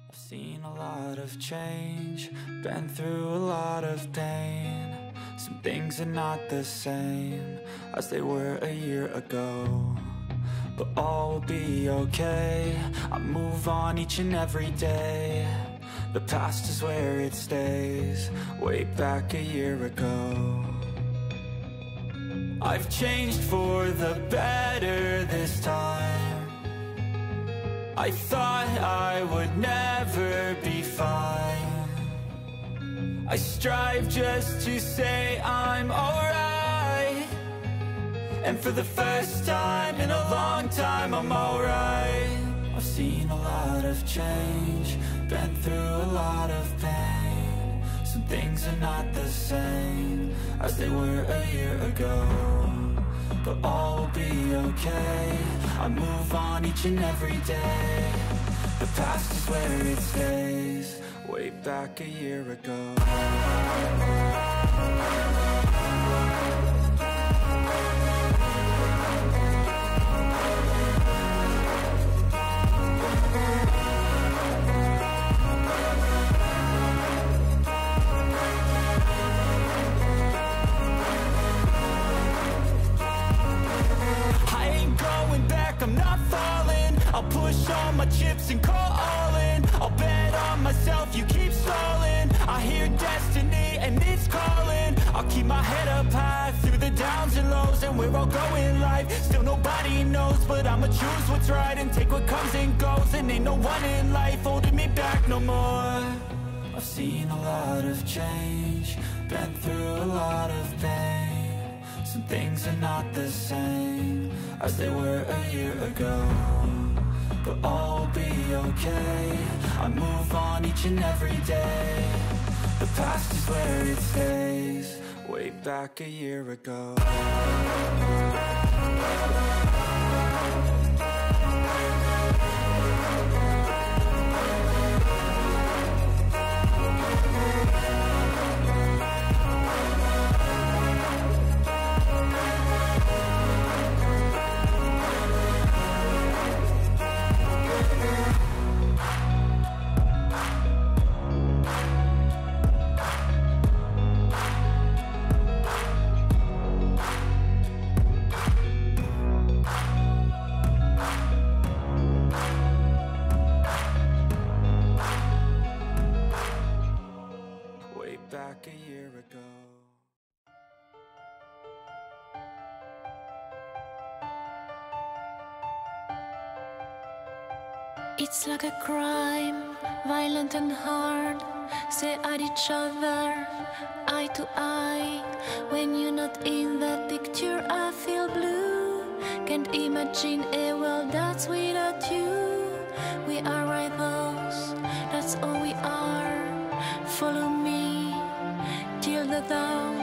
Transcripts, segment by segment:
I've seen a lot of change, been through a lot of pain. Some things are not the same as they were a year ago, but all will be okay. I move on each and every day. The past is where it stays, way back a year ago. I've changed for the better this time. I thought I would never be fine. I strive just to say I'm alright, and for the first time in a long time I'm alright. I've seen a lot of change, been through a lot of pain. Some things are not the same as they were a year ago, but all will be okay. I move on each and every day. The past is where it stays, way back a year ago. I'm not falling, I'll push all my chips and call all in. I'll bet on myself, you keep stalling. I hear destiny and it's calling. I'll keep my head up high through the downs and lows, and we're all going life. Still nobody knows, but I'ma choose what's right and take what comes and goes. And ain't no one in life holding me back no more. I've seen a lot of change, been through a lot of pain. Some things are not the same as they were a year ago, but all will be okay. I move on each and every day. The past is where it stays, way back a year ago. Back a year ago. It's like a crime, violent and hard. Stare at each other, eye to eye. When you're not in the picture, I feel blue. Can't imagine a world that's without you. We are rivals, that's all we are. Follow me till the dawn.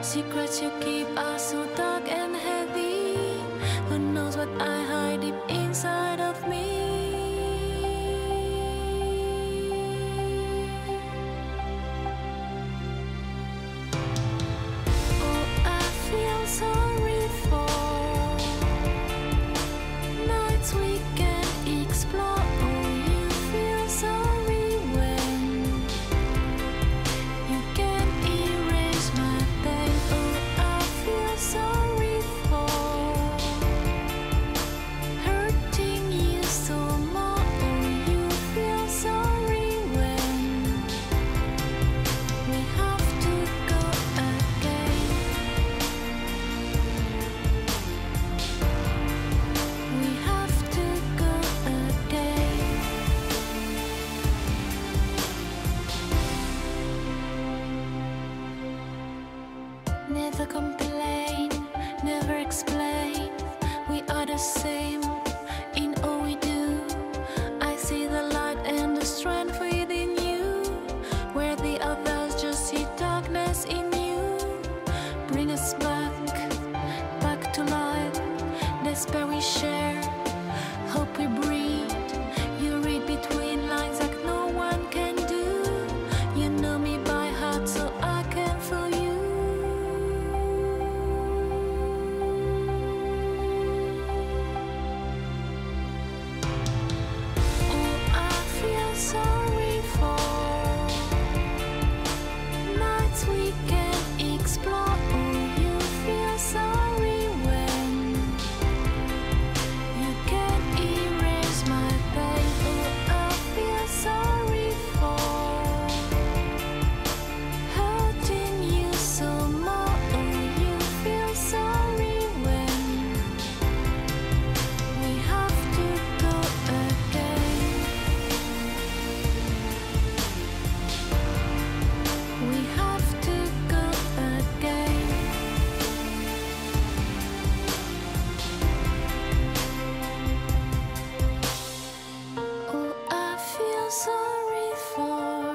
Secrets you keep are so dark and heavy. Who knows what I hide deep inside of me? Oh, I feel sorry for nights we can explore. Oh, you feel sorry when you can erase my pain. Oh, I feel sorry for hurting you so much. Oh, you feel sorry when we have to go again. We have to go again. Never complain, never explain. We are the same in all we do. I see the light and the strength within you, where the others just see darkness in you. Bring us back to life. Despair we share, hope we breathe. You read between lines like no one can do. You know me by heart, so I can feel you. feel sorry for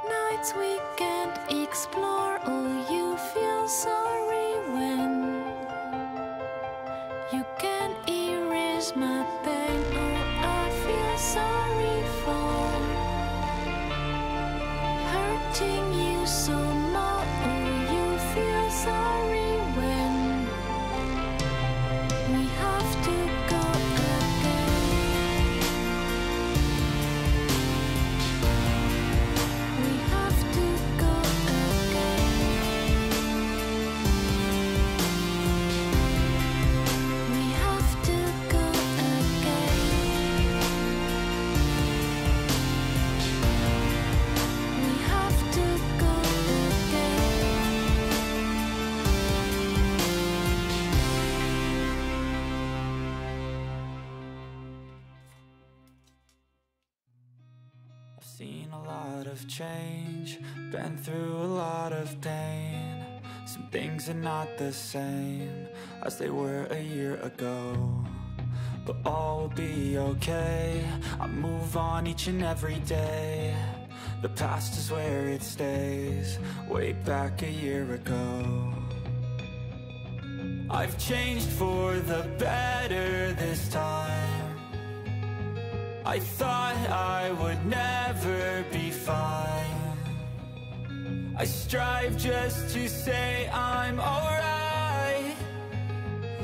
nights we can't explore. Oh, you feel sorry when you can't erase my pain. Oh, I feel sorry for hurting you so much. Oh, you feel sorry when we have to go again. We have to go again. We have to go again. We have to go I've seen a lot of change, been through a lot of pain. Some things are not the same as they were a year ago, but all will be okay. I move on each and every day. The past is where it stays, way back a year ago. I've changed for the better this time. I thought I would never be fine. I strive just to say I'm alright,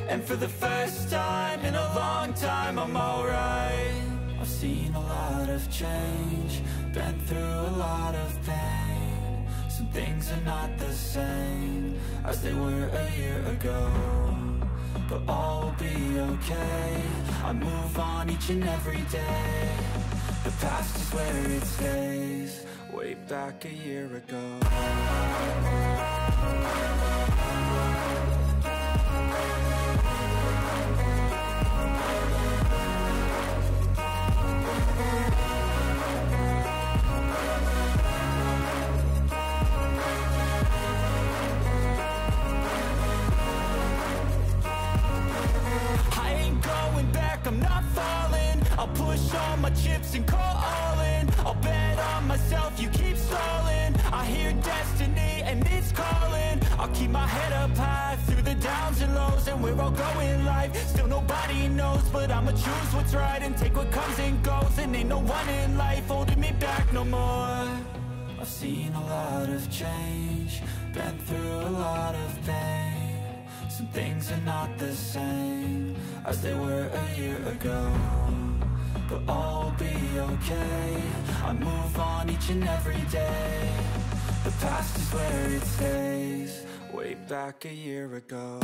and for the first time in a long time I'm alright. I've seen a lot of change, been through a lot of pain. Some things are not the same as they were a year ago, but all will be okay. I move on each and every day. The past is where it stays, way back a year ago. I'm not falling. I'll push all my chips and call all in. I'll bet on myself, you keep stalling. I hear destiny and it's calling. I'll keep my head up high through the downs and lows, and we're all going live. Still nobody knows, but I'ma choose what's right and take what comes and goes. And ain't no one in life holding me back no more. I've seen a lot of change, been through a lot of pain. Some things are not the same as they were a year ago, but all will be okay. I move on each and every day. The past is where it stays, way back a year ago.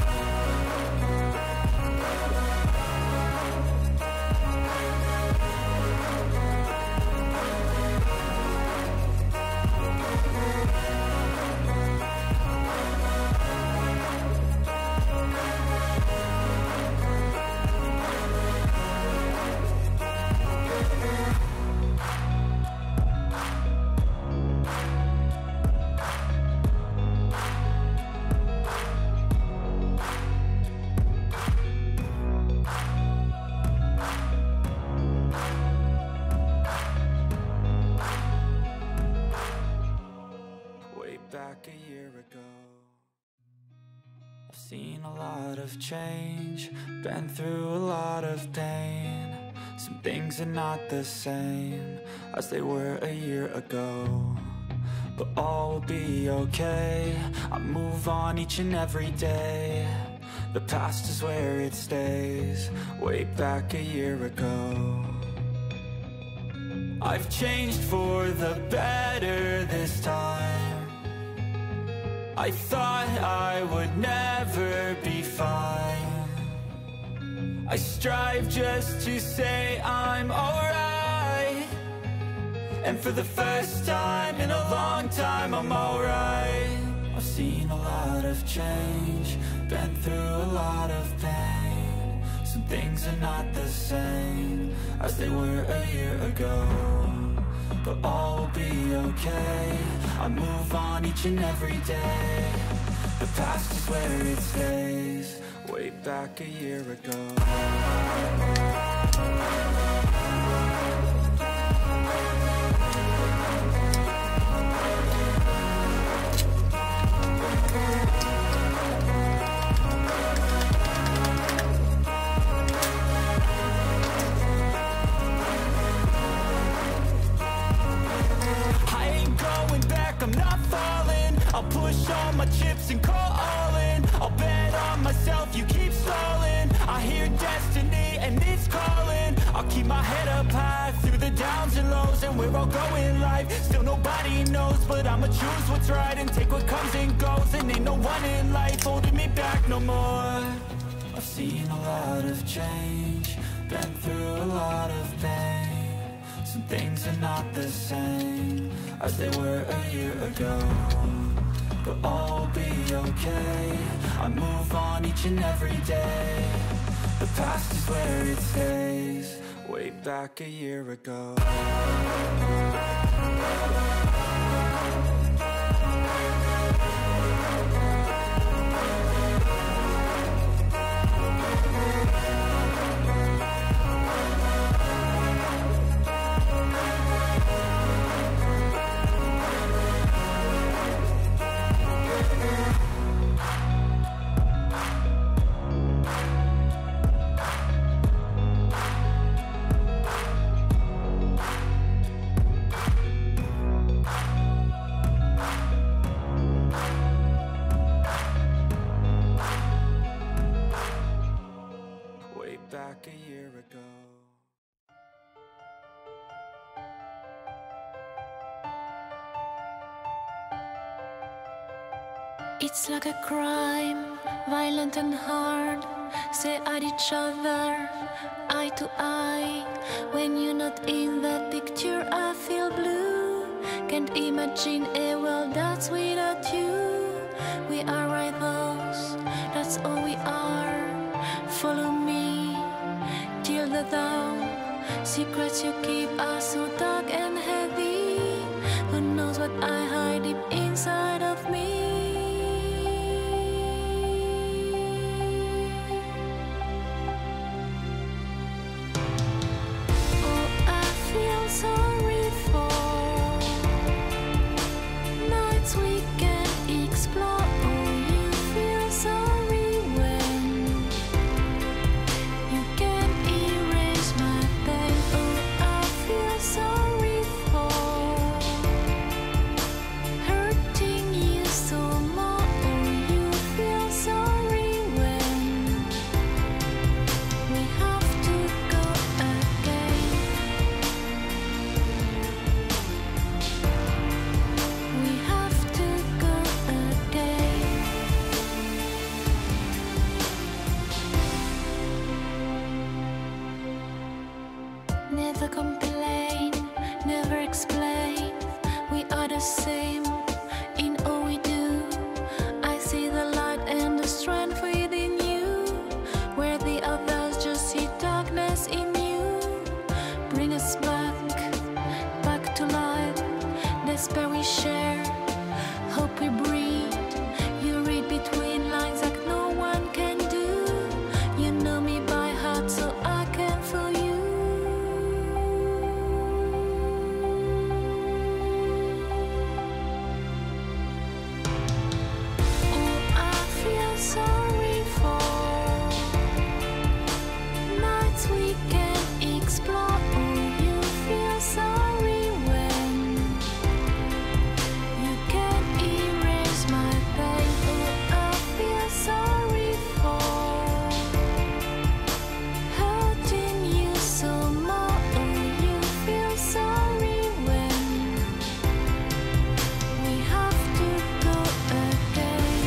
Back a year ago. I've seen a lot of change, been through a lot of pain. Some things are not the same as they were a year ago, but all will be okay. I move on each and every day. The past is where it stays, way back a year ago. I've changed for the better this time. I thought I would never be fine. I strive just to say I'm alright, and for the first time in a long time I'm alright. I've seen a lot of change, been through a lot of pain. Some things are not the same as they were a year ago, but all will be okay. I move on each and every day. The past is where it stays, way back a year ago. push all my chips and call all in. I'll bet on myself, you keep stalling. I hear destiny and it's calling. I'll keep my head up high through the downs and lows, and we're all going live. Still nobody knows, but I'ma choose what's right and take what comes and goes. And ain't no one in life holding me back no more. I've seen a lot of change, been through a lot of pain. Some things are not the same as they were a year ago, but all will be okay. I move on each and every day. The past is where it stays, way back a year ago. Back a year ago. It's like a crime, violent and hard. Stare at each other, eye to eye. When you're not in that picture, I feel blue. Can't imagine a world that's without you. We are rivals, that's all we are. Follow me till the dawn. Secrets you keep are so dark and heavy. Who knows what I hide deep inside of me? Oh, I feel sorry for nights we can't explore. Oh, you feel sorry when you can't erase my pain. Oh, I feel sorry for hurting you so much. Oh, you feel sorry when we have to go again. We have to go again. Never complain, never explain. We are the same in all we do. I see the light and the strength within you, where the others just see darkness in you. Bring us back to life. Despair we share, hope we breathe. You read between lines like no one can do. You know me by heart, so I can feel you. Oh, I feel sorry for nights we can't explore. Oh, you feel sorry when you can't erase my pain. Oh, I feel sorry for hurting you so much. Oh, you feel sorry when we have to go again.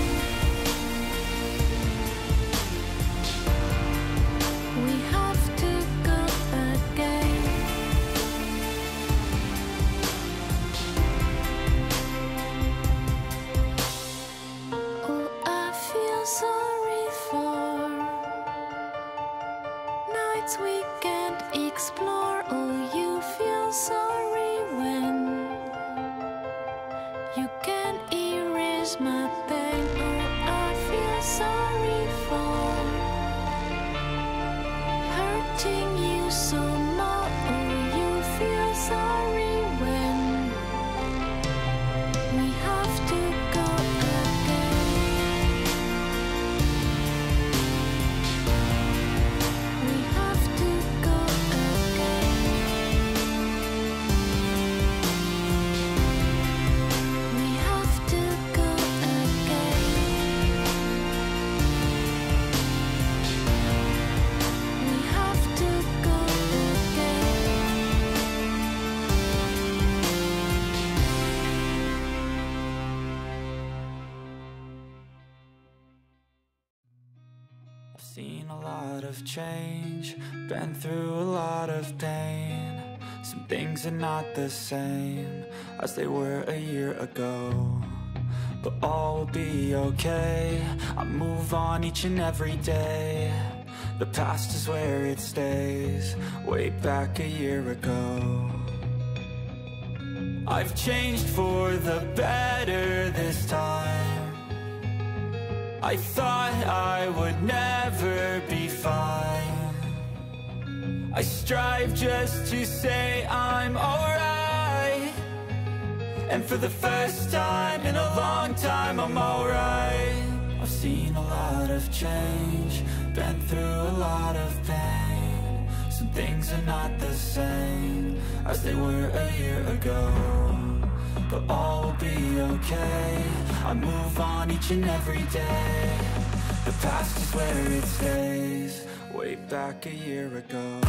We have to go again. Oh, I feel sorry for nights we can't explore. Oh, you feel sorry when you can't erase my pain. Oh, I feel sorry for hurting you so much. Oh, you feel sorry when we have to go again. We have to go again. a lot of change, been through a lot of pain. Some things are not the same as they were a year ago, but all will be okay. I move on each and every day. The past is where it stays, way back a year ago. I've changed for the better this time. I thought I would never be fine. I strive just to say I'm alright, and for the first time in a long time I'm alright. I've seen a lot of change, been through a lot of pain. Some things are not the same as they were a year ago, but all will be okay. I move on each and every day. The past is where it stays, way back a year ago.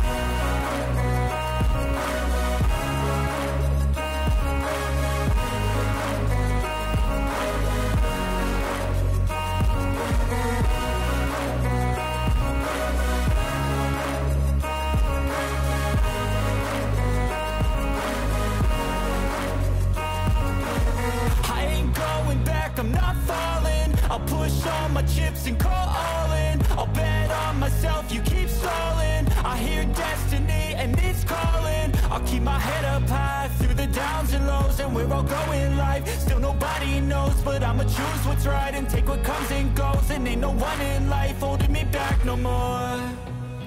I'm not falling, I'll push all my chips and call all in. I'll bet on myself, you keep stalling. I hear destiny and it's calling. I'll keep my head up high through the downs and lows, and we're all going life. Still nobody knows, but I'ma choose what's right and take what comes and goes. And ain't no one in life holding me back no more.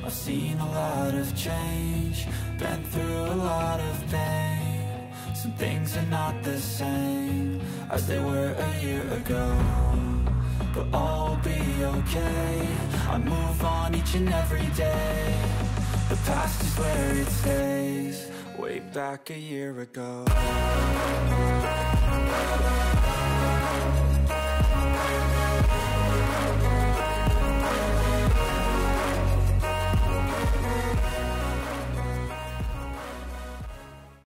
I've seen a lot of change, been through a lot of pain. Some things are not the same as they were a year ago, but all will be okay. I move on each and every day. The past is where it stays, way back a year ago.